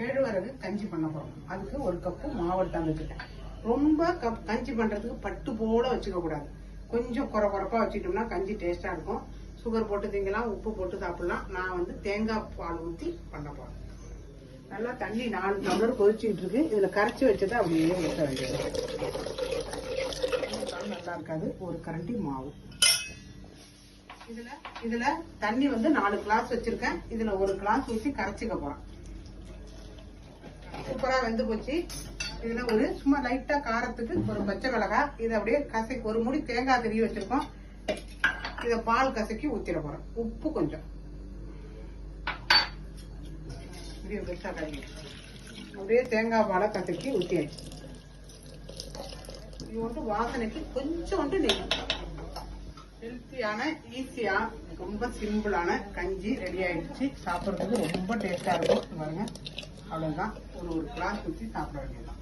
கேழ்வரகு கஞ்சி பண்ண போறோம். அதுக்கு 1 கப்பு மாவு எடுத்தாந்து வச்சுட்டேன். ரொம்ப கஞ்சி பண்றதுக்கு பட்டு போல வச்சுக்க கூடாது. கொஞ்சம் குறப்பா வச்சுட்டோம்னா கஞ்சி டேஸ்டா இருக்கும். சுகர் போட்டு திங்கலாம், உப்பு போட்டு சாப்பிடலாம். நான் வந்து தேங்காய் பால் ஊற்றி பண்ண போறேன். நல்லா தண்ணி 4 டம்ளர் கொதிச்சுட்டு இருக்கு. இதுல கரைச்சி வச்சதை அப்படியே ஊற்ற வேண்டியது. நல்லா இருக்காது. 1 கரண்டி மாவு. இதுல தண்ணி வந்து 4 கிளாஸ் வச்சிருக்கேன். இதுல 1 கிளாஸ் ஊற்றி கரைச்சிக்க போறேன். சூப்பரா வெந்து போச்சு. இதுல ஒரு சும்மா லைட்டா காரத்துக்கு 1 பச்சை மிளகாய், இதை அப்படியே கசக்கி 1 முடி தேங்காய் திருவி வச்சிருக்கோம். இத பால் கசக்கி ஊத்திட போறேன். உப்பு கொஞ்சம் அப்படியே தேங்காய் பாலை கசக்கி ஊத்தியாச்சு. இது வந்து வாசனைக்கு கொஞ்சோண்டு நெய். ஹெல்த்தியான, ஈஸியா, ரொம்ப சிம்பிளான கஞ்சி ரெடி ஆயிடுச்சு. சாப்பிட்றதுக்கு ரொம்ப டேஸ்டா இருக்கும் பாருங்க. அவ்வளவுதான். ஒரு கிளாஸ் ஊற்றி சாப்பிட வேண்டியதுதான்.